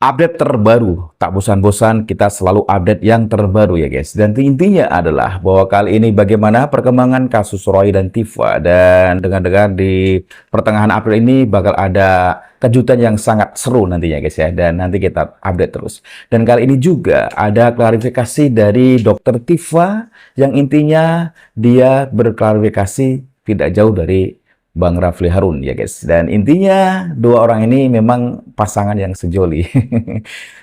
Update terbaru, tak bosan-bosan kita selalu update yang terbaru ya guys. Dan intinya adalah bahwa kali ini bagaimana perkembangan kasus Roy dan Tifa. Dan dengar-dengar di pertengahan April ini bakal ada kejutan yang sangat seru nantinya guys ya. Dan nanti kita update terus. Dan kali ini juga ada klarifikasi dari Dokter Tifa yang intinya dia berklarifikasi tidak jauh dari Bang Rafli Harun ya guys. Dan intinya dua orang ini memang pasangan yang sejoli.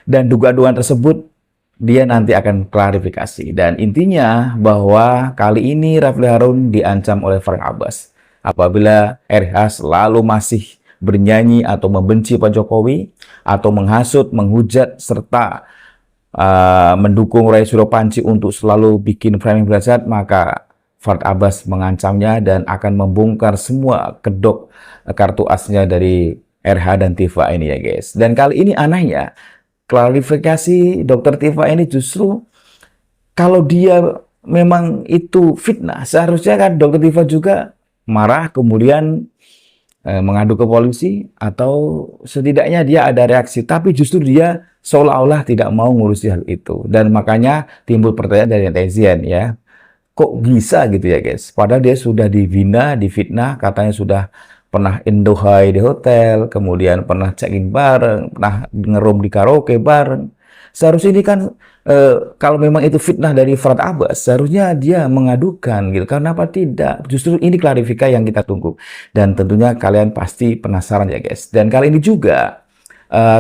Dan dugaan-dugaan tersebut dia nanti akan klarifikasi. Dan intinya bahwa kali ini Rafli Harun diancam oleh Farhan Abbas. Apabila RH selalu masih bernyanyi atau membenci Pak Jokowi, atau menghasut, menghujat, serta mendukung Roy Suryo Panci untuk selalu bikin framing belajar, maka Farhan Abbas mengancamnya dan akan membongkar semua kedok kartu asnya dari RH dan Tifa ini ya guys. Dan kali ini anehnya, klarifikasi Dokter Tifa ini justru kalau dia memang itu fitnah, seharusnya kan Dokter Tifa juga marah kemudian mengadu ke polisi atau setidaknya dia ada reaksi, tapi justru dia seolah-olah tidak mau ngurusi hal itu. Dan makanya timbul pertanyaan dari netizen ya, kok bisa gitu ya guys, padahal dia sudah dihina, difitnah, katanya sudah pernah endohai di hotel, kemudian pernah check-in bareng, pernah ngerum di karaoke bareng. Seharusnya ini kan kalau memang itu fitnah dari Farhan Abbas, seharusnya dia mengadukan gitu. Kenapa tidak? Justru ini klarifikasi yang kita tunggu. Dan tentunya kalian pasti penasaran ya guys. Dan kali ini juga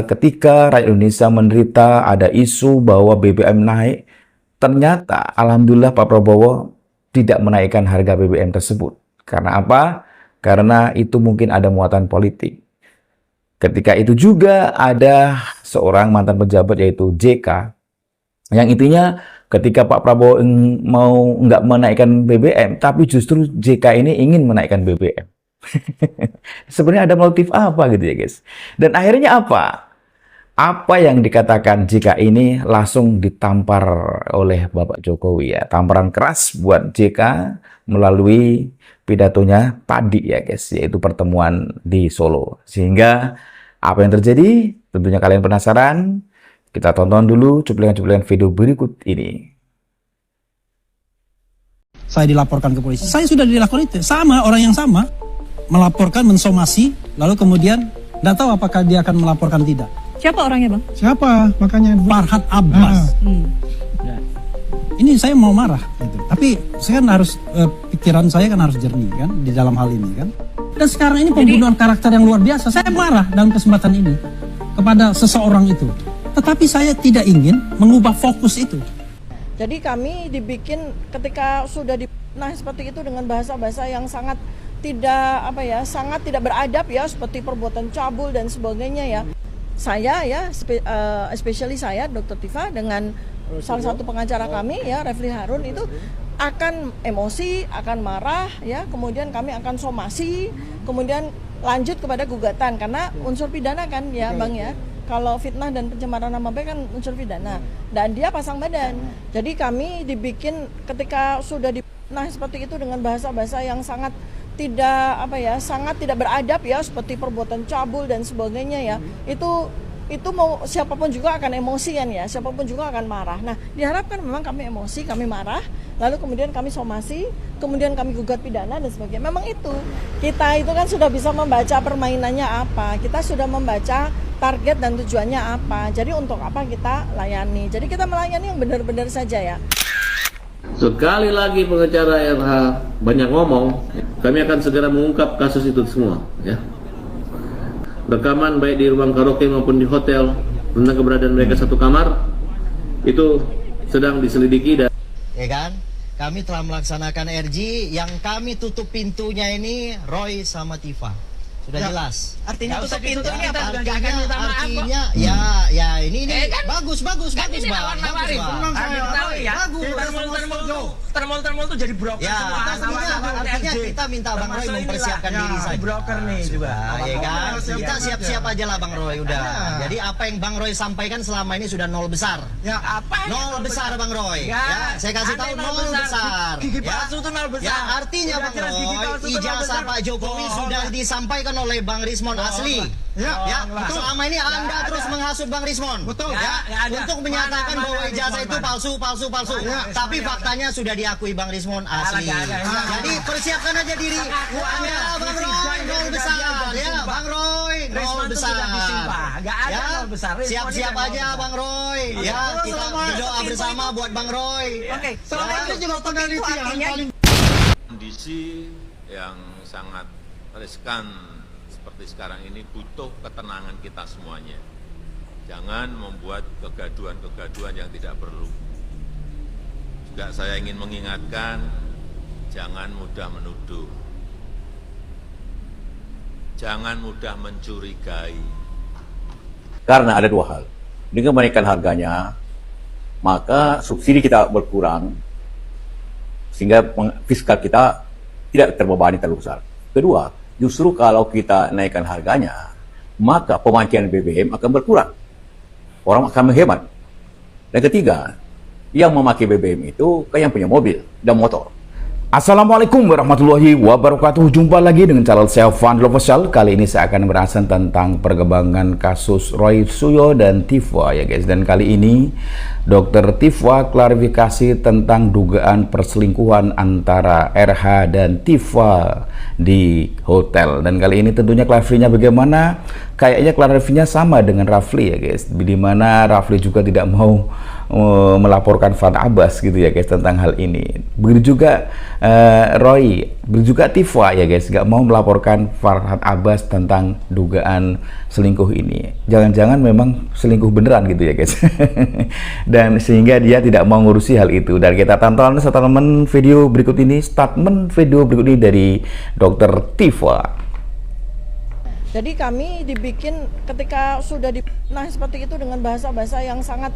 ketika rakyat Indonesia menderita, ada isu bahwa BBM naik, ternyata alhamdulillah Pak Prabowo tidak menaikkan harga BBM tersebut. Karena apa? Karena itu mungkin ada muatan politik. Ketika itu juga ada seorang mantan pejabat yaitu JK, yang intinya ketika Pak Prabowo mau nggak menaikkan BBM, tapi justru JK ini ingin menaikkan BBM. Sebenarnya ada motif apa gitu ya guys. Dan akhirnya apa? Apa yang dikatakan JK ini langsung ditampar oleh Bapak Jokowi ya. Tamparan keras buat JK melalui pidatonya tadi ya guys, yaitu pertemuan di Solo. Sehingga apa yang terjadi? Tentunya kalian penasaran. Kita tonton dulu cuplikan-cuplikan video berikut ini. Saya dilaporkan ke polisi. Saya sudah dilakukan itu. Sama, orang yang sama. Melaporkan, mensomasi. Lalu kemudian, tidak tahu apakah dia akan melaporkan tidak. Siapa orangnya bang? Siapa? Makanya Farhan Abbas. Ya. Ini saya mau marah, gitu. Tapi saya kan harus pikiran saya kan harus jernih kan di dalam hal ini kan. Dan sekarang ini pembunuhan karakter yang luar biasa. Saya marah dalam kesempatan ini kepada seseorang itu. Tetapi saya tidak ingin mengubah fokus itu. Jadi kami dibikin ketika sudah nah seperti itu dengan bahasa-bahasa yang sangat tidak sangat tidak beradab ya, seperti perbuatan cabul dan sebagainya ya. Saya ya, especially saya Dokter Tifa dengan salah satu pengacara kami ya Rafli Harun itu akan emosi, akan marah ya, kemudian kami akan somasi, kemudian lanjut kepada gugatan karena unsur pidana kan ya Bang ya. Kalau fitnah dan pencemaran nama baik kan unsur pidana dan dia pasang badan. Jadi kami dibikin ketika sudah nah seperti itu dengan bahasa-bahasa yang sangat tidak sangat tidak beradab ya, seperti perbuatan cabul dan sebagainya ya. Itu mau siapapun juga akan emosian ya, siapapun juga akan marah. Nah, diharapkan memang kami emosi, kami marah, lalu kemudian kami somasi, kemudian kami gugat pidana dan sebagainya. Memang itu. Kita itu kan sudah bisa membaca permainannya apa. Kita sudah membaca target dan tujuannya apa. Jadi untuk apa kita layani. Jadi kita melayani yang benar-benar saja ya. Sekali lagi pengacara RH banyak ngomong, kami akan segera mengungkap kasus itu semua ya. Rekaman baik di ruang karaoke maupun di hotel tentang keberadaan mereka satu kamar itu sedang diselidiki dan ya kan, kami telah melaksanakan RG yang kami tutup pintunya ini Roy sama Tifa. Sudah ya, jelas. Artinya tutup pintunya apa? Artinya ya ini kan, bagus Bang. Bagus Bang. Termol tuh jadi broker ya, semua. Artinya kita minta Bang Roy mempersiapkan diri saja. Broker nih juga. Ya kan, kita siap-siap aja lah Bang Roy udah. Jadi apa yang Bang Roy sampaikan selama ini sudah nol besar. Ya apa? Nol besar Bang Roy. Ya, saya kasih tahu nol besar. Gigi palsu tuh nol besar. Ya, artinya Bang Roy, ijazah Pak Jokowi sudah disampaikan oleh Bang Rismon asli. Ya, selama ini Anda terus menghasut Bang Rismon. Betul. Ya, Nggak ada. untuk menyatakan Mana bahwa ada ijazah itu korban. palsu. Tapi faktanya sudah diakui Bang Rismon asli. Nggak ada. Jadi persiapkan aja diri. Anda Bang Roy nol besar ya, Bang Roy nol Rismon tuh besar. sudah disumpah. Nggak ada Ya, nol besar. Rismon siap-siap ini nol aja besar. Bang Roy. Ya, kita berdoa bersama buat Bang Roy. Oke, Selama ini juga penelitian Kondisi yang sangat riskan seperti sekarang ini butuh ketenangan kita semuanya. Jangan membuat kegaduhan-kegaduhan yang tidak perlu. Juga saya ingin mengingatkan, jangan mudah menuduh. Jangan mudah mencurigai. Karena ada dua hal. Dengan menaikkan harganya, maka subsidi kita berkurang, sehingga fiskal kita tidak terbebani terlalu besar. Kedua, justru kalau kita naikkan harganya, maka pemakaian BBM akan berkurang. Orang akan menghemat. Dan ketiga, yang memakai BBM itu kayak yang punya mobil dan motor. Assalamualaikum warahmatullahi wabarakatuh. Jumpa lagi dengan channel saya Fadil Official. Kali ini saya akan membahas tentang perkembangan kasus Roy Suryo dan Tifa ya guys. Dan kali ini Dr. Tifa klarifikasi tentang dugaan perselingkuhan antara RH dan Tifa di hotel. Dan kali ini tentunya klarifikasinya bagaimana? Kayaknya klarifikasinya sama dengan Rafli ya guys. Di mana Rafli juga tidak mau melaporkan Farhad Abbas gitu ya guys tentang hal ini. Begitu juga Roy, begitu juga Tifa ya guys, nggak mau melaporkan Farhad Abbas tentang dugaan selingkuh ini. Jangan-jangan memang selingkuh beneran gitu ya guys. Dan sehingga dia tidak mau ngurusi hal itu. Dan kita tonton statement video berikut ini dari Dr. Tifa. Jadi kami dibikin ketika sudah seperti itu dengan bahasa-bahasa yang sangat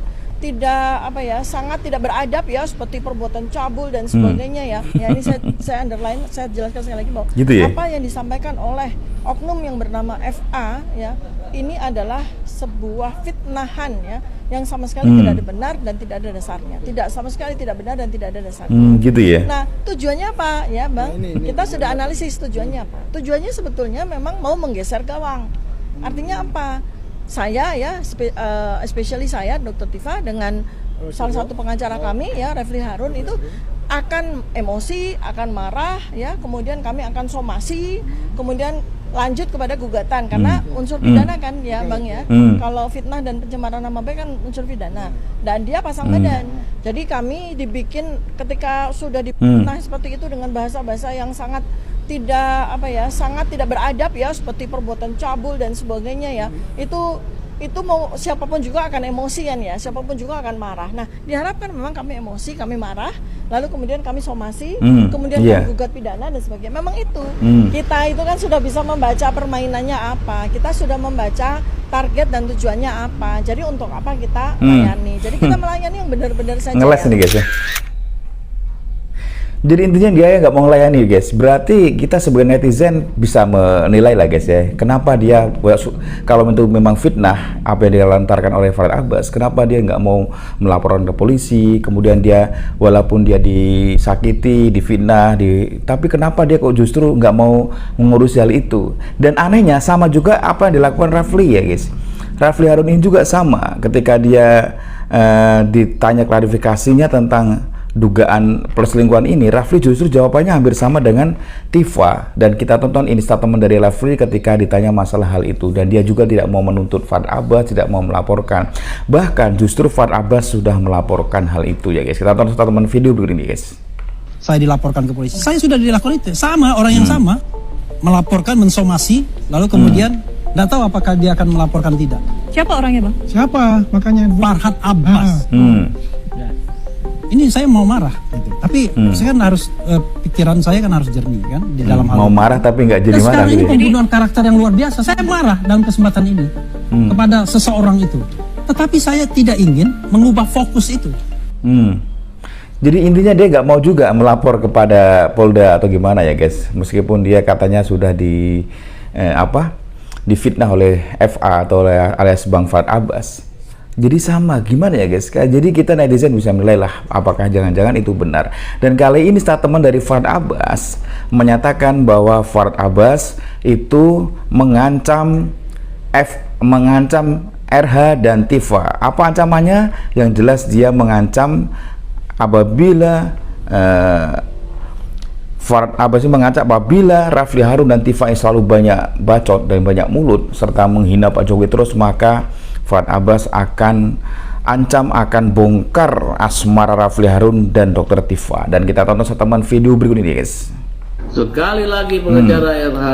sangat tidak beradab ya, seperti perbuatan cabul dan sebagainya ya. Ya ini saya underline, saya jelaskan sekali lagi bahwa gitu ya? Apa yang disampaikan oleh oknum yang bernama FA ya, ini adalah sebuah fitnahan ya, yang sama sekali tidak ada benar dan tidak ada dasarnya. Sama sekali tidak benar dan tidak ada dasarnya. Gitu ya. Nah, tujuannya apa ya, Bang? Kita sudah analisis tujuannya apa. Tujuannya sebetulnya memang mau menggeser gawang. Artinya apa? Saya ya, especially saya Dr. Tifa dengan salah satu pengacara kami ya, Refli Harun itu akan emosi, akan marah ya, kemudian kami akan somasi, kemudian lanjut kepada gugatan karena unsur pidana kan ya Bang ya. Kalau fitnah dan pencemaran nama baik kan unsur pidana dan dia pasang badan. Jadi kami dibikin ketika sudah difitnah seperti itu dengan bahasa-bahasa yang sangat sangat tidak beradab ya, seperti perbuatan cabul dan sebagainya ya. Itu mau siapapun juga akan emosian ya, siapapun juga akan marah. Nah, diharapkan memang kami emosi, kami marah, lalu kemudian kami somasi, kemudian kami gugat pidana dan sebagainya. Memang itu. Kita itu kan sudah bisa membaca permainannya apa. Kita sudah membaca target dan tujuannya apa. Jadi untuk apa kita melayani? Jadi kita melayani yang benar-benar saja. Ngeles nih guys ya. Jadi intinya dia nggak mau melayani guys. Berarti kita sebagai netizen bisa menilai lah guys ya. Kenapa dia, kalau itu memang fitnah apa yang dilontarkan oleh Farhad Abbas, kenapa dia nggak mau melaporkan ke polisi? Kemudian dia walaupun dia disakiti, difitnah, tapi kenapa dia kok justru nggak mau mengurusi hal itu? Dan anehnya sama juga apa yang dilakukan Rafli ya guys. Rafli Harun ini juga sama ketika dia ditanya klarifikasinya tentang dugaan perselingkuhan ini, Rafli justru jawabannya hampir sama dengan Tifa. Dan kita tonton ini statement dari Rafli ketika ditanya masalah hal itu, dan dia juga tidak mau menuntut Farhad Abbas, tidak mau melaporkan. Bahkan justru Farhad Abbas sudah melaporkan hal itu ya guys. Kita tonton statement video begini guys. Saya dilaporkan ke polisi. Saya sudah dilakukan itu. Sama orang yang sama melaporkan, mensomasi, lalu kemudian tidak tahu apakah dia akan melaporkan tidak. Siapa orangnya, Bang? Siapa? Makanya Farhad Abbas. Ini saya mau marah gitu. Tapi saya kan harus pikiran saya kan harus jernih kan di dalam hal mau ini. marah tapi nggak jadi Dan marah sekarang gitu ini ya. pembunuhan karakter yang luar biasa. Saya marah dalam kesempatan ini kepada seseorang itu. Tetapi saya tidak ingin mengubah fokus itu. Jadi intinya dia nggak mau juga melapor kepada Polda atau gimana ya guys. Meskipun dia katanya sudah difitnah oleh FA atau alias Bang Farhad Abbas. Jadi sama, gimana ya guys? Jadi kita netizen bisa menilai lah apakah jangan-jangan itu benar. Dan kali ini statement dari Farhad Abbas menyatakan bahwa Farhad Abbas itu mengancam F mengancam RH dan Tifa. Apa ancamannya? Yang jelas dia mengancam apabila apabila Rafli Harun dan Tifa yang selalu banyak bacot dan banyak mulut serta menghina Pak Jokowi terus, maka Fuad Abbas akan akan bongkar asmara Rafli Harun dan Dr. Tifa. Dan kita tonton setaman video berikut ini, guys. Sekali lagi pengacara RH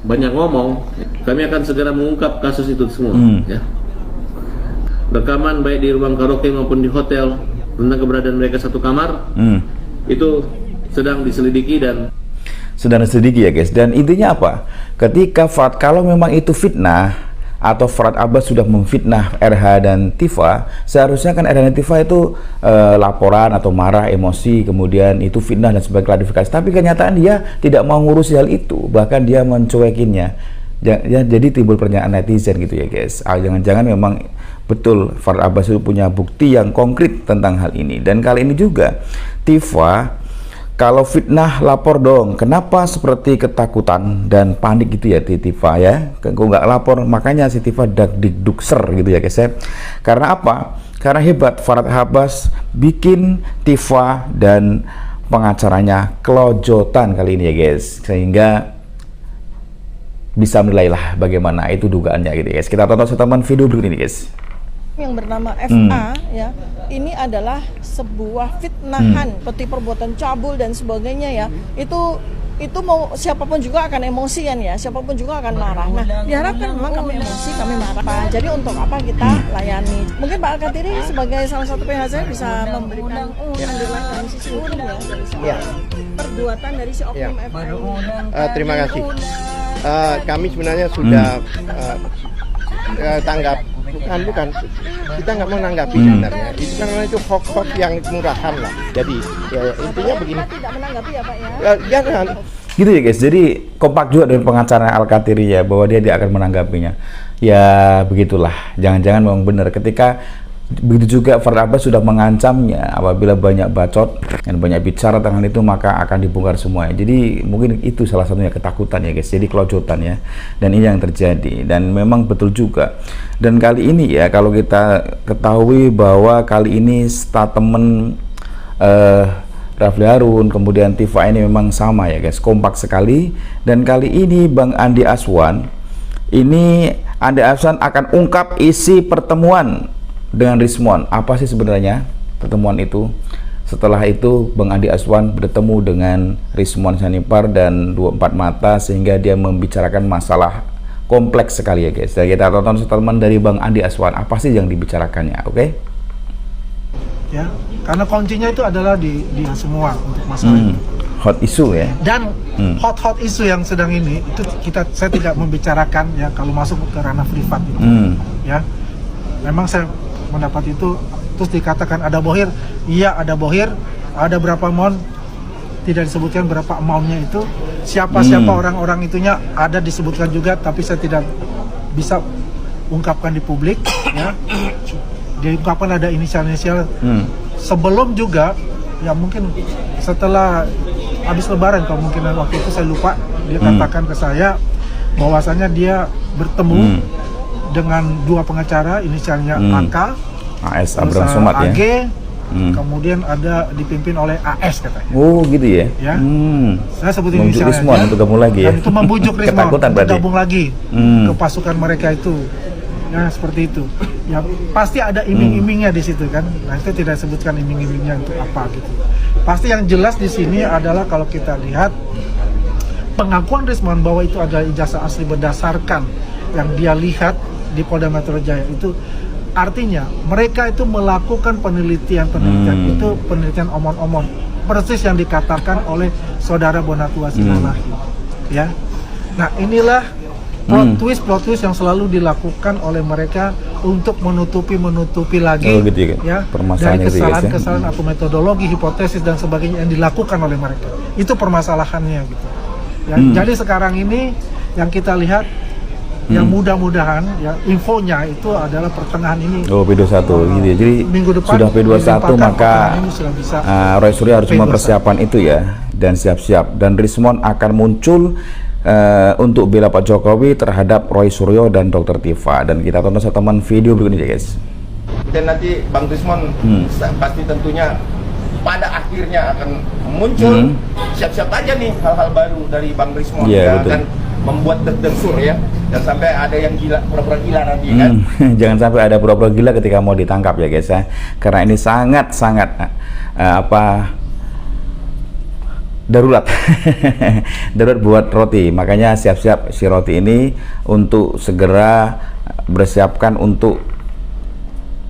banyak ngomong, kami akan segera mengungkap kasus itu semua. Ya. Rekaman baik di ruang karaoke maupun di hotel tentang keberadaan mereka satu kamar itu sedang diselidiki ya, guys. Dan intinya apa? Ketika kalau memang itu fitnah atau Fuad Abbas sudah memfitnah RH dan Tifa, seharusnya kan RH dan Tifa itu laporan atau marah, emosi, kemudian itu fitnah dan sebagai klarifikasi. Tapi kenyataan dia tidak mau ngurusi hal itu, bahkan dia mencuekinya. Ya, jadi timbul pertanyaan netizen gitu ya, guys. Jangan-jangan memang betul Fuad Abbas itu punya bukti yang konkret tentang hal ini. Dan kali ini juga Tifa, kalau fitnah lapor dong. Kenapa seperti ketakutan dan panik gitu ya Tifa ya? Kok nggak lapor? Makanya si Tifa dagdikdukser gitu ya, guys ya. Karena apa? Karena hebat Fuad Abbas bikin Tifa dan pengacaranya kelojotan kali ini ya, guys. Sehingga bisa menilai lah bagaimana itu dugaannya gitu, guys. Kita tonton setaman video berikut ini, guys. Yang bernama FA ya, ini adalah sebuah fitnahan seperti perbuatan cabul dan sebagainya ya. Itu mau siapapun juga akan emosian ya, siapapun juga akan marah. Nah, diharapkan memang kami emosi, kami marah. Jadi untuk apa kita layani? Mungkin Pak Alkatiri sebagai salah satu PH saya bisa memberikan pandangan dari sisi hukum ya, dari soal perbuatan dari si oknum FA ini. Terima kasih. Kami sebenarnya sudah tanggap, bukan kita nggak mau menanggapi sebenarnya. Itu kan itu hoax yang murahan lah. Jadi ya, intinya begini. Tidak menanggapi ya Pak ya? Jangan. Gitu ya, guys. Jadi kompak juga dengan pengacara Alkatiri ya, bahwa dia akan menanggapinya. Ya begitulah. Jangan-jangan memang benar ketika begitu juga Fuad Abbas sudah mengancamnya apabila banyak bacot dan banyak bicara tentang itu maka akan dibongkar semuanya. Jadi mungkin itu salah satunya ketakutan ya, guys. Jadi kelojotan ya. Dan ini yang terjadi dan memang betul juga. Dan kali ini ya, kalau kita ketahui bahwa kali ini statement Rafli Harun kemudian Tifa ini memang sama ya, guys, kompak sekali. Dan kali ini Bang Andi Aswan akan ungkap isi pertemuan dengan Rismon. Apa sih sebenarnya pertemuan itu? Setelah itu Bang Andi Aswan bertemu dengan Rismon Sanipar dan 24 Mata sehingga dia membicarakan masalah kompleks sekali ya, guys. Dan kita tonton statement dari Bang Andi Aswan. Apa sih yang dibicarakannya? Oke? Ya, karena kuncinya itu adalah di semua untuk masalah itu. Hot issue ya. Dan hot isu yang sedang ini itu saya tidak membicarakan ya kalau masuk ke ranah privat itu. Ya. Memang saya mendapat itu, terus dikatakan ada bohir. Iya, ada bohir. Ada berapa mon, tidak disebutkan berapa amountnya itu. Siapa orang-orang itunya ada disebutkan juga, tapi saya tidak bisa ungkapkan di publik ya. Diungkapkan ada inisial-inisial. Sebelum juga ya, mungkin setelah habis lebaran kalau mungkin waktu itu saya lupa, dia katakan ke saya bahwasanya dia bertemu dengan dua pengacara inisialnya AK, AS Abraham Somad AG, ya. Kemudian ada dipimpin oleh AS katanya. Oh gitu ya. Saya sebutin inisialnya. Rismon untuk gabung lagi ya. Dan itu membujuk Rismon untuk gabung lagi ke pasukan mereka itu. Ya seperti itu. Ya pasti ada iming-imingnya di situ kan. Nah itu tidak sebutkan iming-imingnya untuk apa gitu. Pasti yang jelas di sini adalah kalau kita lihat pengakuan Rismon bahwa itu adalah ijazah asli berdasarkan yang dia lihat di Polda Metro Jaya, itu artinya mereka itu melakukan penelitian itu penelitian omon-omon persis yang dikatakan oleh saudara Bonatua Sinalahi ya. Nah inilah plot twist yang selalu dilakukan oleh mereka untuk menutupi lagi gitu ya dari kesalahan atau metodologi, hipotesis dan sebagainya yang dilakukan oleh mereka. Itu permasalahannya gitu ya. Jadi sekarang ini yang kita lihat yang mudah-mudahan ya infonya itu adalah pertengahan ini. P21 gitu ya. Jadi minggu depan sudah P21 maka Roy Suryo harus mempersiapkan itu ya, dan siap-siap. Dan Rismon akan muncul untuk bela Pak Jokowi terhadap Roy Suryo dan Dr. Tifa. Dan kita tonton satu video berikut ini, guys. Dan nanti Bang Rismon pasti tentunya pada akhirnya akan muncul. Siap-siap aja nih hal-hal baru dari Bang Rismon yang akan membuat deg-degsur ya. Dan sampai ada yang gila, pura-pura gila nanti kan. Jangan sampai ada pura-pura gila ketika mau ditangkap ya guys ya. Karena ini sangat-sangat darurat. Darurat buat Roti. Makanya siap-siap si Roti ini untuk segera bersiapkan untuk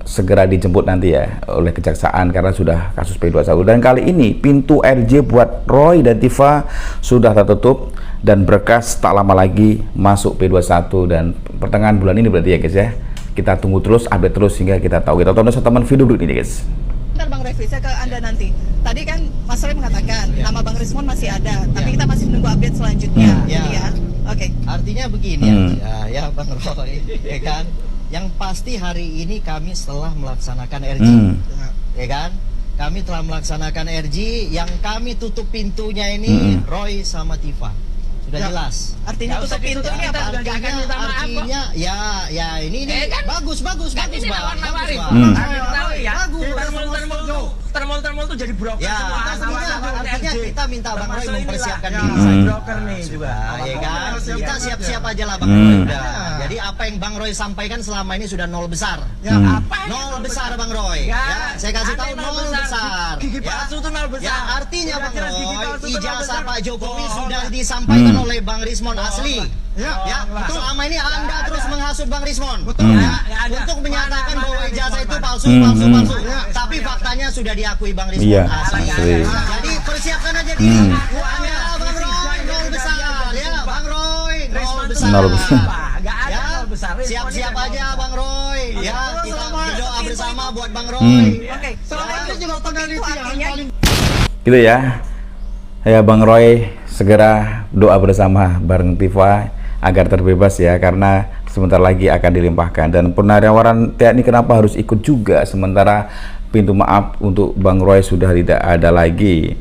segera dijemput nanti ya oleh kejaksaan karena sudah kasus P21. Dan kali ini pintu RJ buat Roy dan Tifa sudah tertutup dan berkas tak lama lagi masuk P21 dan pertengahan bulan ini berarti ya guys ya. Kita tunggu terus, update terus hingga kita tahu. Kita tonton satu video dulu ini guys. Bentar Bang Refli, saya ke Anda nanti. Tadi kan Mas Roy mengatakan nama Bang Rismon masih ada, tapi kita masih menunggu update selanjutnya. Ya. Oke. Artinya begini ya Bang Roy, ya kan? Yang pasti hari ini kami setelah melaksanakan RJ, ya kan? Kami telah melaksanakan RJ, yang kami tutup pintunya ini Roy sama Tifa. Sudah jelas. Artinya tutup pintunya apa? Artinya ya ini bagus. Termol tuh jadi broker ya, semua. Artinya kita minta Bang Roy mempersiapkan diri. Broker nih juga. Ya kan? Kita siap-siap aja lah Bang Roy. Jadi apa yang Bang Roy sampaikan selama ini sudah nol besar. Nol besar Bang Roy. Ya, saya kasih tahu nol besar. Gigi palsu itu nol besar. Ya, artinya Bang Roy, ijazah Pak Jokowi sudah disampaikan oleh Bang Rismon asli. Ya, selama ini Anda terus menghasut Bang Rismon. Untuk menyatakan bahwa ijazah itu palsu. Tapi faktanya sudah diakui Bang Rismon asli. Jadi persiapkan aja diri. Anda Bang Roy nol besar ya, Bang Roy nol besar. Gak ada nol besar. Siap-siap aja Bang Roy. Ya, kita berdoa bersama buat Bang Roy. Oke. Selamat juga artinya Gitu ya. Ya Bang Roy segera doa bersama bareng Tifa agar terbebas ya, karena sebentar lagi akan dilimpahkan. Dan penawaran TNI kenapa harus ikut juga sementara pintu maaf untuk Bang Roy sudah tidak ada lagi.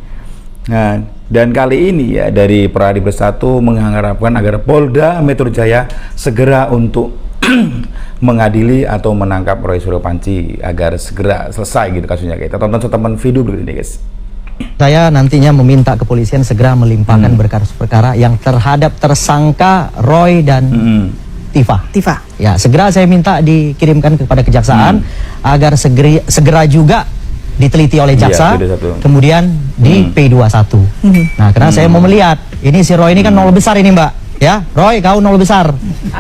Nah, dan kali ini ya dari Peradi Bersatu mengharapkan agar Polda Metro Jaya segera untuk mengadili atau menangkap Roy Suryo Panci agar segera selesai gitu kasusnya. Kita tonton satu video berikut ini guys. Saya nantinya meminta kepolisian segera melimpahkan berkas perkara yang terhadap tersangka Roy dan Tifa. Ya, segera saya minta dikirimkan kepada kejaksaan agar segera juga diteliti oleh jaksa, kemudian di P21. Nah, karena saya mau melihat ini si Roy ini kan nol besar ini Mbak. Ya, Roy kau nol besar.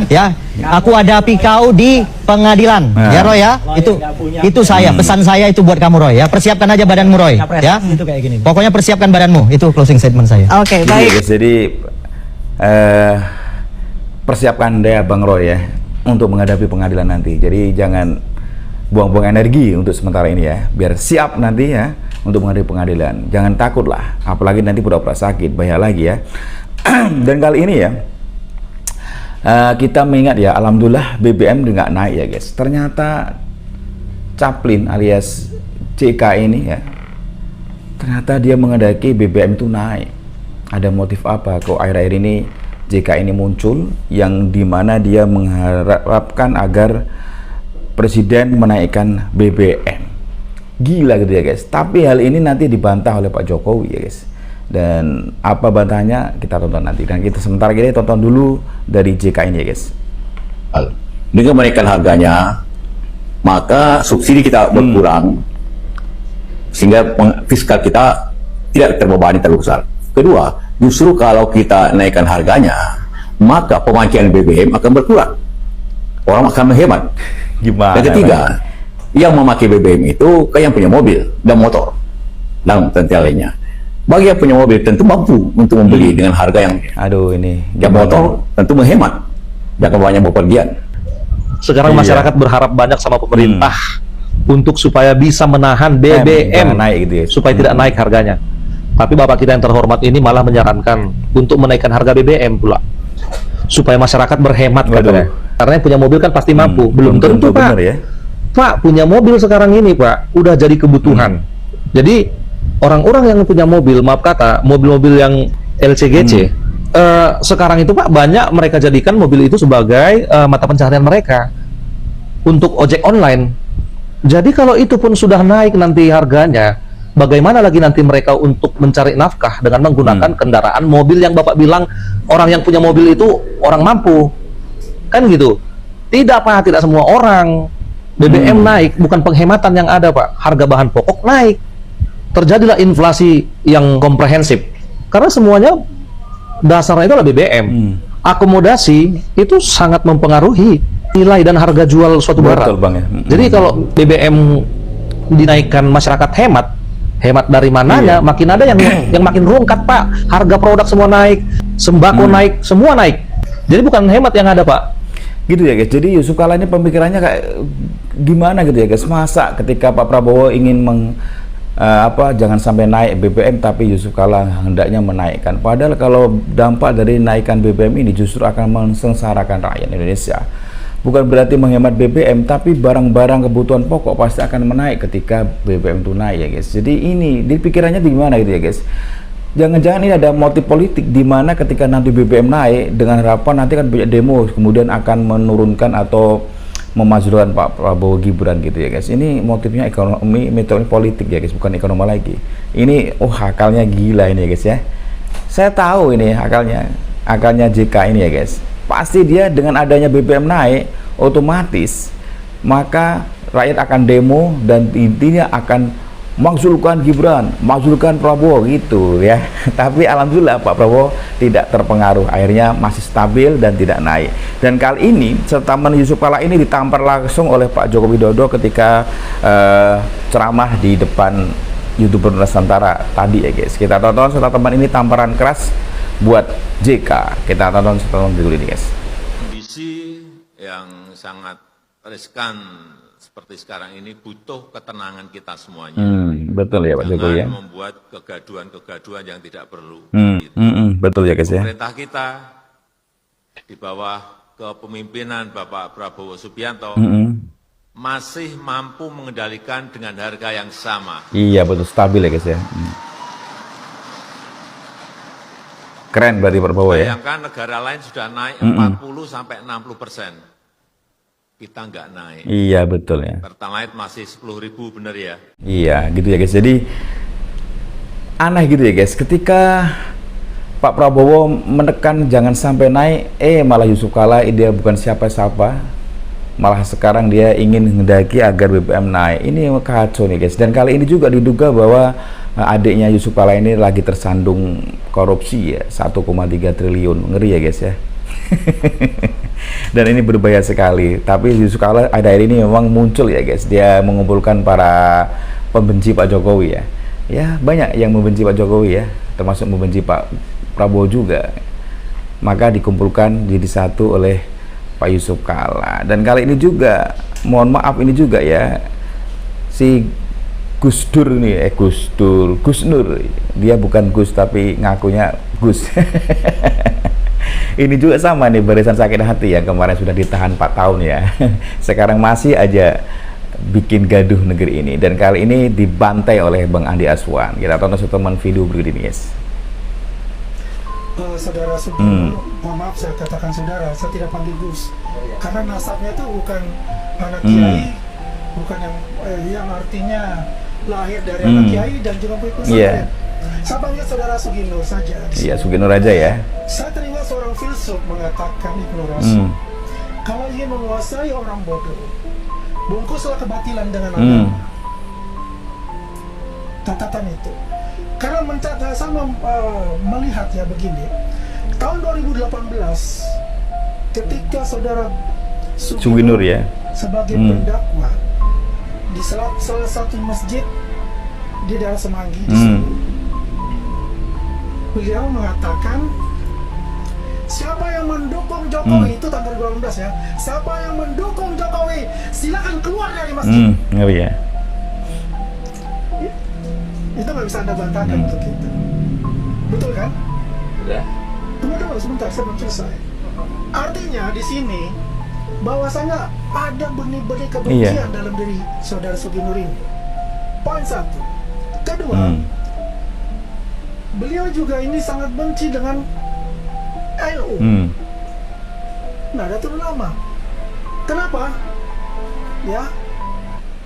Ya, aku hadapi kau di pengadilan. Ya Roy ya, itu saya, pesan saya itu buat kamu Roy ya. Persiapkan aja badanmu Roy. Ya, itu kayak gini. Pokoknya persiapkan badanmu. Itu closing statement saya. Oke, baik. Jadi persiapkan deh Bang Roy ya untuk menghadapi pengadilan nanti. Jadi jangan buang-buang energi untuk sementara ini ya, biar siap nanti ya untuk menghadapi pengadilan. Jangan takut lah, apalagi nanti pura-pura sakit, bahaya lagi ya. Dan kali ini ya kita mengingat ya, alhamdulillah BBM nggak naik ya guys. Ternyata Caplin alias CK ini ya, ternyata dia mengendaki BBM itu naik. Ada motif apa kok akhir-akhir ini JK ini muncul, yang dimana dia mengharapkan agar Presiden menaikkan BBM. Gila gitu ya guys. Tapi hal ini nanti dibantah oleh Pak Jokowi ya guys. Dan apa bantahnya kita tonton nanti. Dan kita sementara ini tonton dulu dari JK ini ya guys. Dengan menaikkan harganya, maka subsidi kita berkurang, sehingga fiskal kita tidak terbebani terlalu besar. Kedua, justru kalau kita naikkan harganya, maka pemakaian BBM akan berkurang. Orang akan menghemat. Gimana? Yang ketiga, yang memakai BBM itu kayak yang punya mobil dan motor dan tentu lainnya. Bagi yang punya mobil tentu mampu untuk membeli dengan harga yang yang motor tentu menghemat, jangan banyak bepergian. Sekarang masyarakat berharap banyak sama pemerintah untuk supaya bisa menahan BBM naik gitu ya, supaya tidak naik harganya. Tapi Bapak kita yang terhormat ini malah menyarankan untuk menaikkan harga BBM pula, supaya masyarakat berhemat katanya. Karena yang punya mobil kan pasti mampu. Belum tentu Pak. Ya? Pak punya mobil sekarang ini Pak udah jadi kebutuhan. Jadi orang-orang yang punya mobil, maaf kata, mobil-mobil yang LCGC sekarang itu Pak, banyak mereka jadikan mobil itu sebagai mata pencaharian mereka untuk ojek online. Jadi kalau itu pun sudah naik nanti harganya, bagaimana lagi nanti mereka untuk mencari nafkah dengan menggunakan kendaraan mobil yang Bapak bilang orang yang punya mobil itu orang mampu, kan gitu? Tidak Pak, tidak semua orang. BBM naik, bukan penghematan yang ada Pak, harga bahan pokok naik. Terjadilah inflasi yang komprehensif karena semuanya dasarnya itu adalah BBM. Akomodasi itu sangat mempengaruhi nilai dan harga jual suatu barang. Betul, Bang, ya. Jadi kalau BBM dinaikkan, masyarakat hemat dari mananya, makin ada yang makin rungkat Pak. Harga produk semua naik, sembako naik, semua naik. Jadi bukan hemat yang ada Pak. Gitu ya guys. Jadi Yusuf Kalla ini pemikirannya kayak gimana gitu ya guys. Masa ketika Pak Prabowo ingin jangan sampai naik BBM, tapi Yusuf Kalla hendaknya menaikkan. Padahal kalau dampak dari naikkan BBM ini justru akan mensengsarakan rakyat Indonesia. Bukan berarti menghemat BBM, tapi barang-barang kebutuhan pokok pasti akan menaik ketika BBM itu naik ya guys. Jadi ini di pikirannya gimana gitu ya guys. Jangan-jangan ini ada motif politik di mana ketika nanti BBM naik dengan harapan nanti kan banyak demo kemudian akan menurunkan atau memajukan Pak Prabowo Gibran gitu ya guys. Ini motifnya ekonomi, metode politik ya guys, bukan ekonomi lagi. Ini akalnya gila ini ya guys ya. Saya tahu ini akalnya JK ini ya guys. Pasti dia dengan adanya BBM naik otomatis maka rakyat akan demo dan intinya akan makzulkan Gibran, makzulkan Prabowo gitu ya. Tapi alhamdulillah Pak Prabowo tidak terpengaruh, akhirnya masih stabil dan tidak naik. Dan kali ini sertaman Yusuf Kalla ini ditampar langsung oleh Pak Joko Widodo ketika ceramah di depan YouTuber Nusantara tadi ya guys. Kita tonton sertaman ini, tamparan keras buat JK. Kita tonton sertaman berikut ini guys. Kondisi yang sangat riskan seperti sekarang ini butuh ketenangan kita semuanya. Betul ya Pak Jokowi ya. Jangan membuat kegaduhan-kegaduhan yang tidak perlu. Betul ya guys ya. Pemerintah kita di bawah kepemimpinan Bapak Prabowo Subianto masih mampu mengendalikan dengan harga yang sama. Iya betul, stabil ya guys ya. Keren berarti Pak Prabowo ya. Bayangkan negara lain sudah naik 40-60%. Kita nggak naik. Iya betul ya. Pertalite masih 10.000 bener ya. Iya gitu ya guys. Jadi aneh gitu ya guys. Ketika Pak Prabowo menekan jangan sampai naik, malah Yusuf Kalla dia bukan siapa-siapa. Malah sekarang dia ingin menghendaki agar BBM naik. Ini kacau nih guys. Dan kali ini juga diduga bahwa adiknya Yusuf Kalla ini lagi tersandung korupsi ya, 1,3 triliun. Ngeri ya guys ya. Dan ini berbahaya sekali. Tapi Yusuf Kalla akhir ini memang muncul ya guys. Dia mengumpulkan para pembenci Pak Jokowi ya. Ya banyak yang membenci Pak Jokowi ya, termasuk membenci Pak Prabowo juga. Maka dikumpulkan jadi satu oleh Pak Yusuf Kalla. Dan kali ini juga, mohon maaf ini juga ya, si Gus Dur nih, Gus Nur. Dia bukan Gus tapi ngakunya Gus. Ini juga sama nih, barisan sakit hati yang kemarin sudah ditahan 4 tahun ya. Sekarang masih aja bikin gaduh negeri ini. Dan kali ini dibantai oleh Bang Andi Aswan. Kita tonton teman video berikut ini guys. Saudara Sugeng, mohon maaf saya katakan saudara, saya tidak panggil Gus. Karena nasabnya itu bukan anak kiai, bukan yang artinya lahir dari anak kiai dan juga pesantren. Saya panggil saudara Sugino saja. Iya, Sugino aja ya. Saya teringat seorang filsuf mengatakan Ibnu Rasul, kalau ingin menguasai orang bodoh, bungkuslah kebatilan dengan agama. Catatan itu. Karena saya melihat ya begini, tahun 2018 ketika saudara Sugino ya sebagai pendakwa di salah satu masjid di daerah Semanggi di sini, beliau mengatakan siapa yang mendukung Jokowi itu tanggal 12 ya, siapa yang mendukung Jokowi silakan keluar dari masjid. Ngeri ya. Itu nggak bisa Anda bantahkan untuk kita, betul kan? Sudah. Tunggu sebentar, saya belum selesai. Artinya di sini bahwasanya ada benih-benih kebencian dalam diri saudara Sugino ini. Poin satu. Kedua, beliau juga ini sangat benci dengan NU. Nahdlatul Ulama. Kenapa? Ya,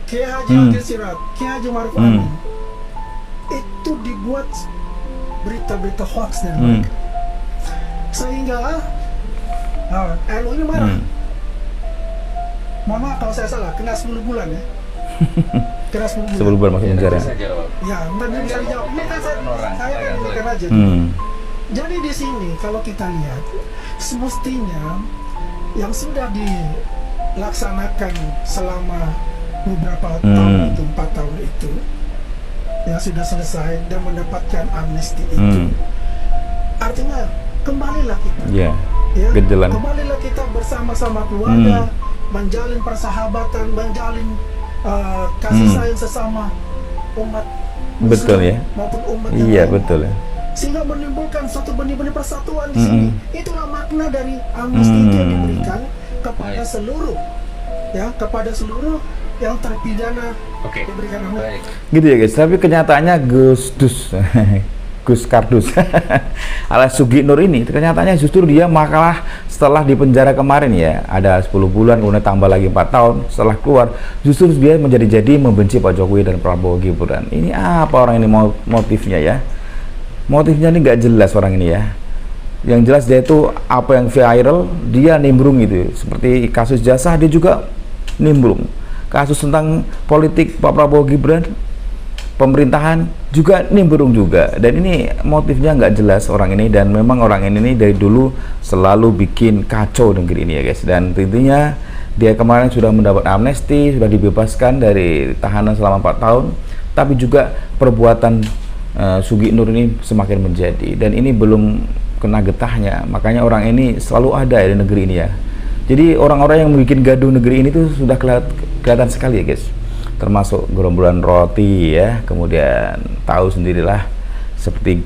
Kiai Haji Abdul Sirat, Kiai Haji Maruf Amin, itu dibuat berita-berita hoax dari mereka, sehingga NU ini marah. Mama kalau saya salah, kena 10 bulan ya. Kena 10 bulan. 10 bulan masuk penjara. Ya, ntar dia bisa dijawab. Ini kan saya kan ingatkan aja. Jadi di sini kalau kita lihat, semestinya yang sudah dilaksanakan selama beberapa tahun itu, 4 tahun itu, yang sudah selesai dan mendapatkan amnesti itu, artinya kembalilah kita. Ya, kembalilah kita bersama-sama keluarga, menjalin persahabatan, menjalin kasih sayang sesama umat Muslim maupun umat yang lain. Betul ya. Sehingga menimbulkan suatu benih-benih persatuan di sini. Itulah makna dari amnesti itu yang diberikan kepada seluruh, ya, kepada seluruh yang terpidana diberikan amnesti. Gitu ya guys. Tapi kenyataannya Gus Kardus alias Sugi Nur ini kenyataannya justru dia malah setelah di penjara kemarin ya, ada 10 bulan kemudian tambah lagi 4 tahun setelah keluar, justru dia menjadi membenci Pak Jokowi dan Prabowo Gibran. Ini apa orang ini motifnya ya? Motifnya ini nggak jelas orang ini ya. Yang jelas dia itu apa yang viral dia nimbrung gitu. Seperti kasus jasa dia juga nimbrung. Kasus tentang politik Pak Prabowo Gibran, pemerintahan juga nimbrung juga. Dan ini motifnya nggak jelas orang ini, dan memang orang ini dari dulu selalu bikin kacau negeri ini ya guys. Dan intinya dia kemarin sudah mendapat amnesti, sudah dibebaskan dari tahanan selama 4 tahun, tapi juga perbuatan Sugi Nur ini semakin menjadi, dan ini belum kena getahnya. Makanya orang ini selalu ada di negeri ini ya. Jadi orang-orang yang bikin gaduh negeri ini tuh sudah kelihatan sekali ya guys. Termasuk gerombolan roti ya, kemudian tahu sendirilah seperti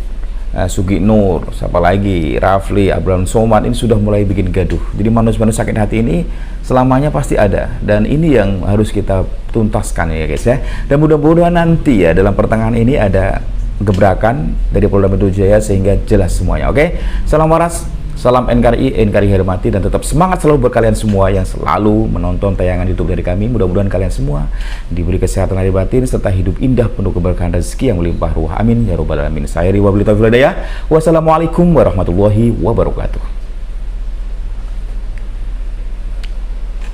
Sugi Nur, siapa lagi, Rafli, Abraham Somad, ini sudah mulai bikin gaduh. Jadi manusia-manusia sakit hati ini selamanya pasti ada, dan ini yang harus kita tuntaskan ya guys ya. Dan mudah-mudahan nanti ya dalam pertengahan ini ada gebrakan dari Polda Metro Jaya sehingga jelas semuanya. Oke, salam waras, salam NKRI hormati, dan tetap semangat selalu buat kalian semua yang selalu menonton tayangan YouTube dari kami. Mudah-mudahan kalian semua diberi kesehatan lahir batin serta hidup indah penuh keberkahan rezeki yang melimpah ruah. Amin ya robbal alamin. Saya Riwa Blitau Viladaya. Wassalamualaikum warahmatullahi wabarakatuh.